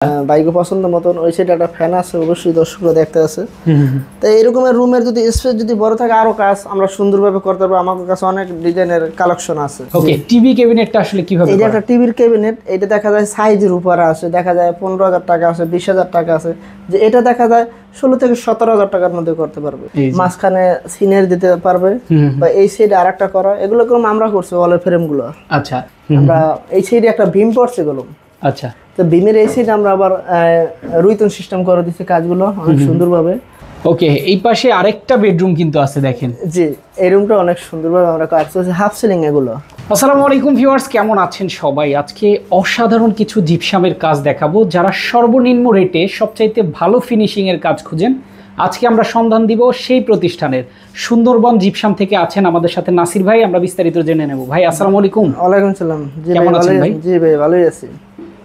বাইকও পছন্দ মতন ওই সাইডে একটা ফ্যান আছে, অবশ্যই দর্শকরা দেখতে আছে। তো এরকমের রুমের যদি স্পেস যদি বড় থাকে আরো কাজ আমরা সুন্দরভাবে করতে পারবো। আমার কাছে অনেক ডিজাইনের কালেকশন আছে। ওকে, টিভি ক্যাবিনেটটা আসলে কিভাবে? এটা একটা টিভির ক্যাবিনেট, এটা দেখা যায় সাইজের উপরে আছে, দেখা যায় 15,000 টাকা আছে, 20,000 টাকা আছে, যে এটা দেখা যায় 16 থেকে 17,000 টাকার মধ্যে করতে পারবে। মাঝখানে সিনারি দিতে পারবে, বা এই সাইডে আরেকটা করা, এগুলো কলম আমরা করছি ওয়ালের ফ্রেম গুলো। আচ্ছা, আমরা এই সাইডে একটা ভীম পড়ছে কলম। আচ্ছা, তো বিমের এই সাইডে আমরা আবার রুইতন সিস্টেম করে দিচ্ছি কাজগুলো অনেক সুন্দরভাবে। ওকে, এই পাশে আরেকটা বেডরুম কিন্তু আছে দেখেন। জি, এই রুমটা অনেক সুন্দরভাবে আমরা কাজ করছি, হাফ সিলিং এগুলো। আসসালামু আলাইকুম ভিউয়ার্স, কেমন আছেন সবাই? আজকে অসাধারণ কিছু জিপসামের কাজ দেখাবো। যারা সর্বনিম্ন রেটে সবচাইতে ভালো ফিনিশিং এর কাজ খুঁজেন, আজকে আমরা সন্ধান দিব সেই প্রতিষ্ঠানের। সুন্দরবন জিপসাম থেকে আছেন আমাদের সাথে নাসির ভাই, আমরা বিস্তারিত জেনে নেব। ভাই আসসালামু আলাইকুম। ওয়ালাইকুম সালাম। জি কেমন আছেন ভাই? জি ভাই, ভালোই আছি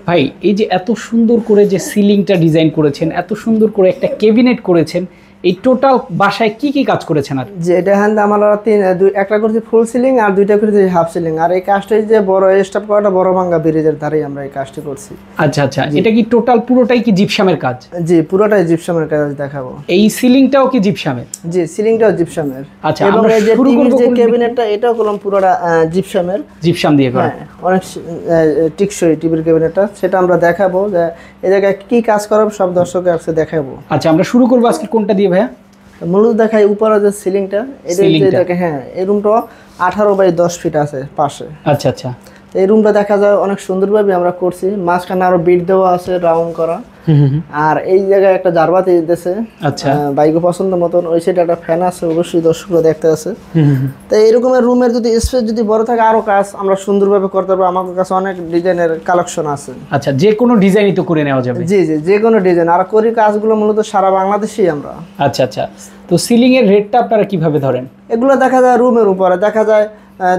ভাই। এই যে এত সুন্দর করে যে সিলিংটা ডিজাইন করেছেন, এত সুন্দর করে একটা ক্যাবিনেট করেছেন, এই টোটাল বাসায় কি কি কাজ করেছেন? আর যে এটা হ্যান্ড আমরা একটা করছি ফুল সিলিং আর দুইটা করছি হাফ সিলিং। আর এই কাজটা যে বড় স্টাফ করাটা বড় ভাঙ্গা ব্রিজের ধারেই আমরা এই কাজটি করছি। আচ্ছা আচ্ছা, এটা কি টোটাল পুরোটাই কি জিপসামের কাজ? জি, পুরোটাই জিপসামের কাজ দেখাবো। এই সিলিংটাও কি জিপসামের? জি, সিলিংটাও জিপসামের। আচ্ছা, এবং আমরা এই যে শুরু করব যে ক্যাবিনেটটা, এটাও কলম পুরোটা জিপসামের, জিপসাম দিয়ে করা। অনেক টিকসই টিভির ক্যাবিনেটটা, সেটা আমরা দেখাবো যে এই জায়গায় কি কাজ করাবো, সব দর্শককে আজকে দেখাবো। আচ্ছা, আমরা শুরু করবো আজকে কোনটা দিয়ে ভাইয়া? মূলত দেখাই উপরে যে সিলিংটা, এটা দেখে হ্যাঁ, এই রুমটা 18x10 ফিট আছে পাশে। আচ্ছা আচ্ছা, এই রুমটা দেখা যায় অনেক সুন্দরভাবে আমরা করছি, মাঝখানে আরো বিট দেওয়া আছে রাউন্ড করা। আর এই জায়গায় একটা জারবাতি দিতেছে, আচ্ছা, বাইকও পছন্দ মতন, ওই সাইডে একটা ফ্যান আছে, অবশ্যই দর্শকরা দেখতে আছে। তো এরকমের রুমের যদি স্পেস যদি বড় থাকে আরো কাজ আমরা সুন্দরভাবে করতে পারবো। আমার কাছে অনেক ডিজাইনের কালেকশন আছে। আচ্ছা, যে কোনো ডিজাইনই তো করে নেওয়া যাবে? জি জি, যে কোনো ডিজাইন। আর করি কাজগুলো মূলত সারা বাংলাদেশেই আমরা। আচ্ছা আচ্ছা, তো সিলিং এর রেটটা আপনারা কিভাবে ধরেন? এগুলো দেখা যায় রুমের উপরে, দেখা যায়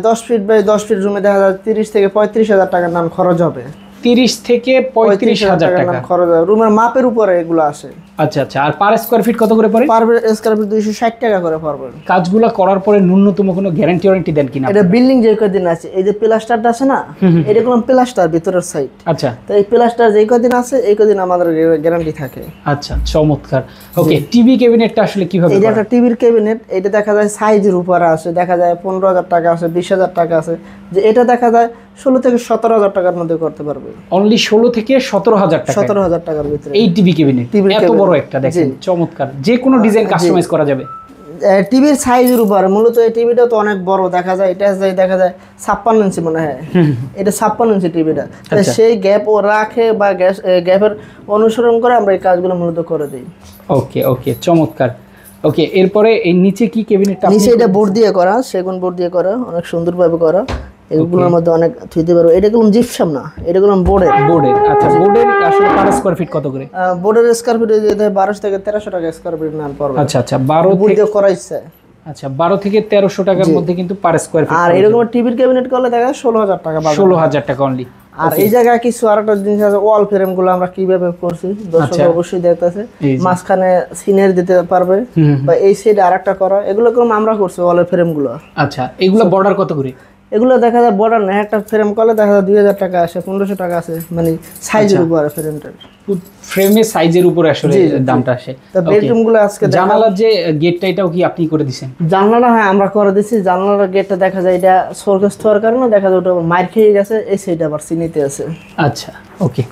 10 ফিট বাই 10 ফিট রুমে দেখা যায় 30 থেকে 35,000 টাকার নাম খরচ হবে। 30 থেকে 35,000 টাকা খরচ হবে, রুমের মাপের উপরে এগুলো আসে। আচ্ছা আচ্ছা, আর পার স্কয়ার ফিট কত করে পড়ে? পার স্কয়ার ফিট 260 টাকা করে পড়বে। কাজগুলো করার পরে ন্যূনতম কোনো গ্যারান্টি দেন কিনা? এটা বিল্ডিং যে কদিন আছে, এই যে প্লাস্টারটা আছে না, এটা কোন প্লাস্টার ভিতরের সাইড। আচ্ছা, তো এই প্লাস্টার যে কদিন আছে এই কদিন আমাদের গ্যারান্টি থাকে। আচ্ছা, চমৎকার। ওকে, টিভি ক্যাবিনেটটা আসলে কিভাবে? এটা একটা টিভির ক্যাবিনেট, এটা দেখা যায় সাইজের উপরে আছে, দেখা যায় 15,000 টাকা আছে, 20,000 টাকা আছে, যে এটা দেখা যায় 16 থেকে 17,000 টাকার মধ্যে করতে পারবে। অনলি 16 থেকে 17,000 টাকা? 17,000 টাকার ভিতরে এই টিভি ক্যাবিনেট এত বড় একটা, দেখেন চমৎকার, যে কোনো ডিজাইন কাস্টমাইজ করা যাবে। টিভির সাইজের উপরে মূলত এই টিভিটা তো অনেক বড়, দেখা যায় এটা দেখা যায় 56 ইঞ্চি মনে হয়, এটা 56 ইঞ্চি টিভিটা। সেই গ্যাপ ও রাখে বা গ্যাপের অনুসরণ করে আমরা এই কাজগুলো মূলত করে দিই। ওকে ওকে, চমৎকার। ওকে, এরপরে এই নিচে কি ক্যাবিনেটটা? নিচে এটা বোর্ড দিয়ে করা, সেগুন বোর্ড দিয়ে করা, অনেক সুন্দরভাবে করা। এগুলোর মধ্যে অনেক থুইতে পারো। এটা কোনো জিপসাম না, এটা কোনো বোর্ডের। আচ্ছা, বোর্ডের আসলে পার স্কয়ার ফিট কত করে? বোর্ডের স্কয়ার ফিট 1200 থেকে 1300 টাকা স্কয়ার ফিট নাম পড়বে। আচ্ছা আচ্ছা, 12 থেকে করাইছে। আচ্ছা, 12 থেকে 1300 টাকার মধ্যে কিন্তু পার স্কয়ার ফিট। আর এরকম টিভির ক্যাবিনেট করলে দেখা যায় 16,000 টাকা। 16,000 টাকা অনলি। আর এই জায়গায় কিছু আরেকটা জিনিস আছে, ওয়াল ফ্রেম গুলো আমরা কিভাবে করছি দর্শক অবশ্যই দেখতেছে। মাঝখানে সিনারি দিতে পারবে, বা এই সাইডে আরেকটা করা, এগুলো কলম আমরা করছি ওয়ালের ফ্রেম গুলো। আচ্ছা, এগুলো বর্ডার কত করে? এগুলো দেখা যায় বর্ডার না, একটা ফ্রেম করলে দেখা যায় 2,000 টাকা আসে, 1500 টাকা আছে, মানে সাইজের উপরে ফ্রেমটার। ফ্রেমের সাইজের উপরে আসলে দামটা আসে। তো বেডরুম গুলো আজকে জানালার যে গেটটা, এটাও কি আপনি করে দিবেন? জানালা হ্যাঁ আমরা করে দিছি। জানালার গেটটা দেখা যায় এটা সরকার হওয়ার কারণে দেখা যায় ওটা মার খেয়ে গেছে, এই সাইডে আবার চিনিতে আছে। আচ্ছা, ওকে।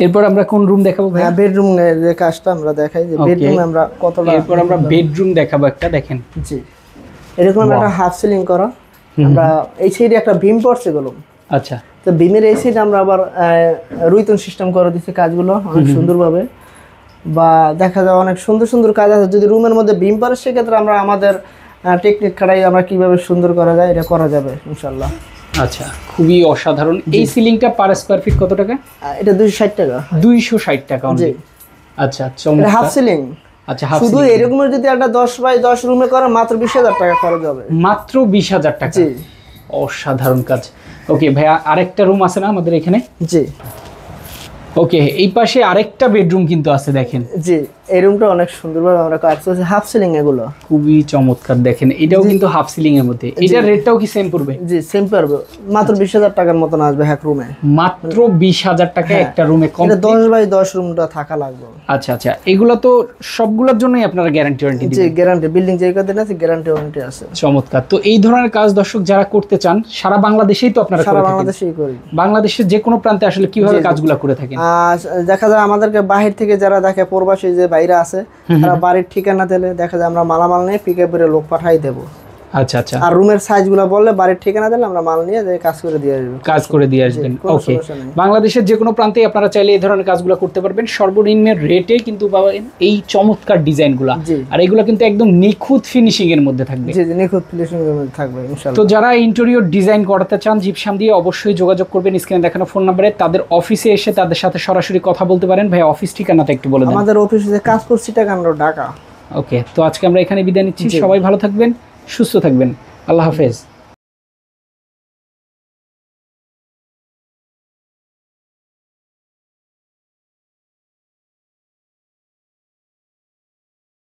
এরপর আমরা কোন রুম দেখাবো ভাই? বেডরুম যে কাজটা আমরা দেখাই, যে বেডরুমে আমরা কতটা। এরপর আমরা বেডরুম দেখাবো একটা, দেখেন। জি, এরকম একটা হাফ সিলিং করা, আমরা এই সাইডে একটা ভীম পড়ছে গলম। আচ্ছা, তো ভীমের এই সাইডে আমরা আবার রুইতন সিস্টেম করে দিচ্ছি কাজগুলো অনেক সুন্দরভাবে। বা দেখা যায় অনেক সুন্দর সুন্দর কাজ আছে, যদি রুমের মধ্যে ভীম পড়ে সেক্ষেত্রে আমরা আমাদের টেকনিক খাটাই আমরা কিভাবে সুন্দর করা যায় এটা করা যাবে ইনশাল্লাহ। আচ্ছা, খুবই অসাধারণ। এই সিলিংটা পার স্কয়ার ফিট কত টাকা? এটা 260 টাকা। 260 টাকা অনলি। আচ্ছা, চমৎকার। Half ceiling. আচ্ছা, হাফ শুধু এরকমের যদি একটা 10x10 রুমে করে মাত্র 20,000 টাকা খরচ হবে। মাত্র 20,000 টাকা? জি, অসাধারণ কাজ। ওকে ভাইয়া, আরেকটা রুম আছে না আমাদের এখানে? জি। ওকে, এই পাশে আরেকটা বেডরুম কিন্তু আছে দেখেন। জি, এই রুমটা অনেক সুন্দরভাবে আমরা কাজ করছি, হাফ সিলিং এগুলো খুবই চমৎকার। দেখেন এটাও কিন্তু হাফ সিলিং এর মধ্যে, এটার রেটটাও কি সেম পড়বে? জি সেম পড়বে, মাত্র 20,000 টাকার মতন আসবে এক রুমে। মাত্র 20,000 টাকা একটা রুমে কম। 10 বাই 10 রুমটা থাকা লাগবে। আচ্ছা আচ্ছা, এগুলো তো সবগুলোর জন্যই আপনারা গ্যারান্টি ওয়ারেন্টি জি দিবেন? গ্যারান্টি, বিল্ডিং যে কদিন আছে গ্যারান্টি ওয়ারেন্টি আছে। চমৎকার। তো এই ধরনের কাজ দর্শক যারা করতে চান সারা বাংলাদেশেই তো আপনারা সারা করে থাকেন? বাংলাদেশেই করি। বাংলাদেশের যে কোনো প্রান্তে আসলে কিভাবে কাজগুলো করে থাকেন? দেখা যায় আমাদেরকে বাহির থেকে যারা দেখে, প্রবাসী যে বাইরে আছে, তারা বাড়ির ঠিকানা দিলে দেখা যায় আমরা মালামাল নিয়ে পিকআপের লোক পাঠাই দেবো। আচ্ছা আচ্ছা। আর রুমের সাইজগুলো বললে বাড়ির ঠিকানা দিলে আমরা মাল নিয়ে যে কাজ করে দিয়ে আসবো। কাজ করে দিয়ে আসবেন, ওকে। বাংলাদেশের যে কোনো প্রান্তে আপনারা চাইলে এই ধরনের কাজগুলো করতে পারবেন, সর্বনিম্ন রেটে কিন্তু পাবেন এই চমৎকার ডিজাইনগুলো। আর এগুলো কিন্তু একদম নিখুঁত ফিনিশিং এর মধ্যে থাকবে। জি জি, নিখুঁত ফিনিশিং এর মধ্যে থাকবে ইনশাআল্লাহ। তো যারা ইন্টেরিয়র ডিজাইন করাতে চান জিপসাম দিয়ে, অবশ্যই যোগাযোগ করবেন স্ক্রিনে দেখানো ফোন নম্বরে। তাদের অফিসে এসে তাদের সাথে সরাসরি কথা বলতে পারেন। ভাই অফিস ঠিকানাটা একটু বলে দেন। আমাদের অফিসে কাজ করছি ঢাকা। ওকে, তো আজকে আমরা এখানে বিদায় নিচ্ছি। সবাই ভালো থাকবেন, সুস্থ থাকবেন, আল্লাহ হাফেজ।